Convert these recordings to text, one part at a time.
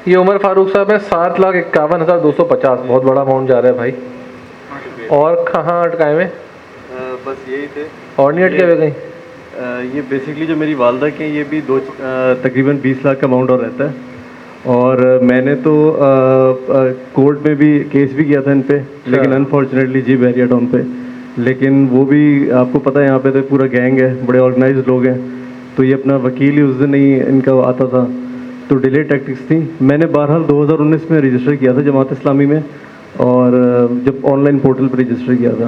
یہ عمر فاروق صاحب ہیں 7,51,250, بہت بڑا اماؤنٹ جا رہا ہے بھائی. اور کہاں اٹکائے ہوئے؟ بس یہی تھے اور نہیں اٹکے ہوئے کہیں؟ یہ بیسکلی جو میری والدہ کے یہ بھی تقریباً 20 لاکھ کا اماؤنٹ اور رہتا ہے. اور میں نے تو کورٹ میں بھی کیس بھی کیا تھا ان پہ, لیکن انفارچونیٹلی جی بحریہ ٹاؤن پہ. لیکن وہ بھی آپ کو پتہ ہے یہاں پہ تو پورا گینگ ہے, بڑے آرگنائزڈ لوگ ہیں, تو یہ اپنا وکیل ہی اس دن نہیں ان کا آتا تھا, تو ڈیلے ٹیکٹکس تھیں. میں نے بہرحال 2019 میں رجسٹر کیا تھا جماعت اسلامی میں, اور جب آن لائن پورٹل پہ رجسٹر کیا تھا.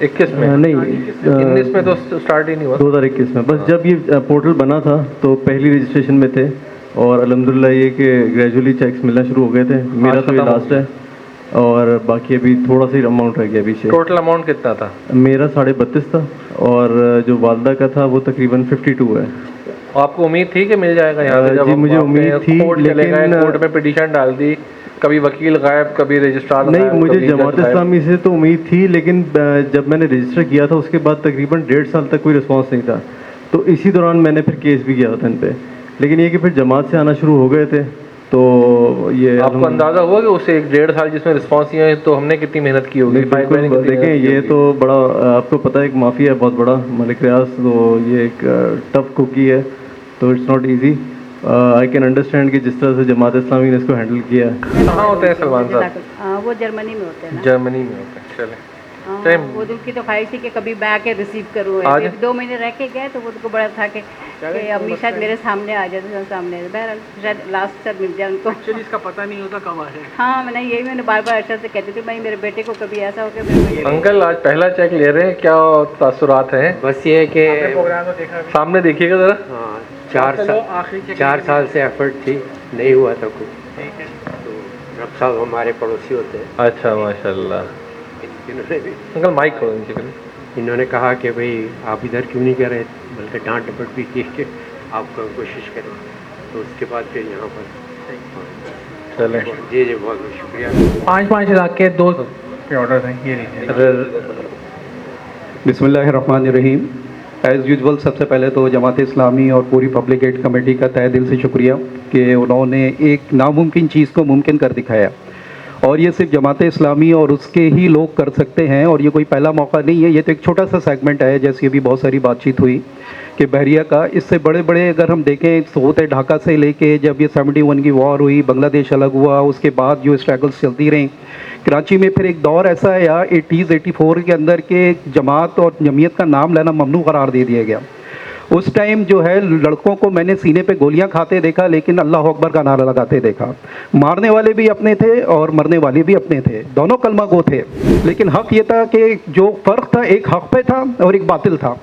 21 میں نہیں 19 میں تو اسٹارٹ ہی نہیں ہوا. 2021 میں بس جب یہ پورٹل بنا تھا تو پہلی رجسٹریشن میں تھے, اور الحمدللہ یہ کہ گریجولی چیکس ملنا شروع ہو گئے تھے. میرا تو یہ لاسٹ ہے, اور باقی ابھی تھوڑا سا اماؤنٹ رہ گیا پیچھے. ٹوٹل اماؤنٹ کتنا تھا؟ میرا 32.5 تھا, اور جو والدہ کا تھا وہ تقریباً 52 ہے. آپ کو امید تھی کہ مل جائے گا یہاں سے؟ جی مجھے امید تھی, لیکن کورٹ میں پٹیشن ڈال دی, کبھی وکیل غائب, کبھی رجسٹرار نہیں, مجھے جماعت اسلامی سے تو امید تھی, لیکن جب میں نے رجسٹر کیا تھا اس کے بعد تقریباً 1.5 سال تک کوئی رسپانس نہیں تھا. تو اسی دوران میں نے پھر کیس بھی کیا تھا ان پہ, لیکن یہ کہ پھر جماعت سے آنا شروع ہو گئے تھے. تو یہ آپ کو اندازہ ہوا کہ اسے 1.5 سال جس میں رسپانس نہیں ہے تو ہم نے کتنی محنت کی ہوگی. دیکھیں یہ تو بڑا, آپ کو پتہ ہے ایک مافیا ہے بہت بڑا ملک ریاض, تو یہ ایک ٹف کوکی ہے, تو it's not easy. I can understand کہ جس طرح سے جماعت اسلامی نے اس کو ہینڈل کیا ہے. کہاں ہوتے ہیں سلمان صاحب؟ وہ جرمنی میں ہوتے ہیں. جرمنی میں ہوتے ہیں. چلیں, وہ ان کی تو خواہش تھی کہ کبھی میں آ کے ریسیو کروں. 2 مہینے رہ کے گئے تو وہ کو بڑا تھا کہ امی شاید میرے سامنے آ جاتے, سامنے بہرحال شاید لاسٹ تک مل جائے ان کو. ایکچولی اس کا پتہ نہیں ہوتا کب آئے. ہاں میں نے بار بار ارشد سے کہتی تھی بھائی میرے بیٹے کو کبھی ایسا ہو کہ انکل آج پہلا چیک لے رہے ہیں, کیا تاثرات ہیں؟ بس یہ ہے کہ سامنے دیکھیے گا ذرا. ہاں 4 سال سے ایفرٹ تھی, نہیں ہوا تھا کچھ. تو رب صاحب ہمارے پڑوسی ہوتے ہیں. اچھا ماشاء اللہ. انکل مائک کھولو نیچے کریں. انہوں نے کہا کہ بھئی آپ ادھر کیوں نہیں کر رہے, بلکہ ڈانٹ ڈپٹ بھی کی کہ آپ کو کوشش کریں. تو اس کے بعد پھر یہاں پر چلیں. جی بہت بہت شکریہ. 5 علاقے 2 کے آرڈر ہیں, یہ لیجیے. بسم اللہ الرحمن الرحیم. ایز یوزول سب سے پہلے تو جماعت اسلامی اور پوری پبلک ایڈ کمیٹی کا تہہ دل سے شکریہ کہ انہوں نے ایک ناممکن چیز کو ممکن کر دکھایا, اور یہ صرف جماعت اسلامی اور اس کے ہی لوگ کر سکتے ہیں. اور یہ کوئی پہلا موقع نہیں ہے, یہ تو ایک چھوٹا سا سیگمنٹ ہے, جیسے ابھی بہت ساری بات چیت ہوئی کہ بحریہ کا. اس سے بڑے بڑے اگر ہم دیکھیں سقوط ڈھاکہ سے لے کے جب یہ 71 کی وار ہوئی, بنگلہ دیش الگ ہوا, اس کے بعد جو اسٹرگلس چلتی رہیں, کراچی میں پھر ایک دور ایسا آیا 84 کے اندر کہ جماعت اور جمعیت کا نام لینا ممنوع قرار دے دیا گیا. اس ٹائم جو ہے لڑکوں کو میں نے سینے پہ گولیاں کھاتے دیکھا, لیکن اللہ اکبر کا نعرہ لگاتے دیکھا. مارنے والے بھی اپنے تھے اور مرنے والے بھی اپنے تھے, دونوں کلمہ گو تھے. لیکن حق یہ تھا کہ جو فرق تھا ایک حق پہ تھا اور ایک باطل تھا.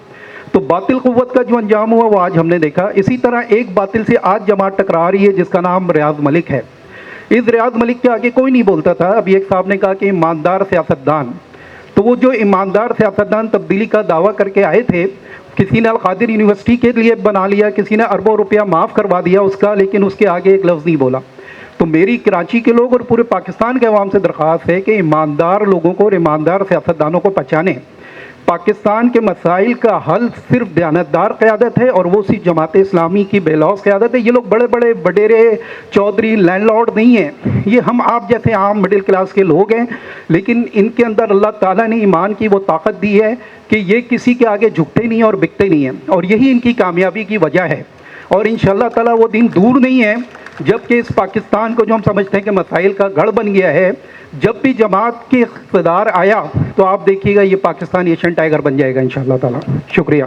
تو باطل قوت کا جو انجام ہوا وہ آج ہم نے دیکھا. اسی طرح ایک باطل سے آج جماعت ٹکرا رہی ہے جس کا نام ریاض ملک ہے. اس ریاض ملک کے آگے کوئی نہیں بولتا تھا. ابھی ایک صاحب نے کہا کہ ایماندار سیاستدان, تو وہ جو ایماندار سیاستدان تبدیلی کا دعویٰ کر کے آئے تھے, کسی نے القادر یونیورسٹی کے لیے بنا لیا, کسی نے اربوں روپیہ معاف کروا دیا اس کا, لیکن اس کے آگے ایک لفظ نہیں بولا. تو میری کراچی کے لوگ اور پورے پاکستان کے عوام سے درخواست ہے کہ ایماندار لوگوں کو اور ایماندار سیاستدانوں کو پہچانیں. پاکستان کے مسائل کا حل صرف دیانتدار قیادت ہے, اور وہ صرف جماعت اسلامی کی بے لوث قیادت ہے. یہ لوگ بڑے بڑے وڈیرے چودھری لینڈ لارڈ نہیں ہیں, یہ ہم آپ جیسے عام مڈل کلاس کے لوگ ہیں, لیکن ان کے اندر اللہ تعالیٰ نے ایمان کی وہ طاقت دی ہے کہ یہ کسی کے آگے جھکتے نہیں اور بکتے نہیں ہیں, اور یہی ان کی کامیابی کی وجہ ہے. اور انشاءاللہ تعالیٰ وہ دن دور نہیں ہے جب کہ اس پاکستان کو جو ہم سمجھتے ہیں کہ مسائل کا گڑھ بن گیا ہے, جب بھی جماعت کے اقتدار آیا تو آپ دیکھیے گا یہ پاکستان ایشین ٹائیگر بن جائے گا انشاءاللہ تعالیٰ. شکریہ.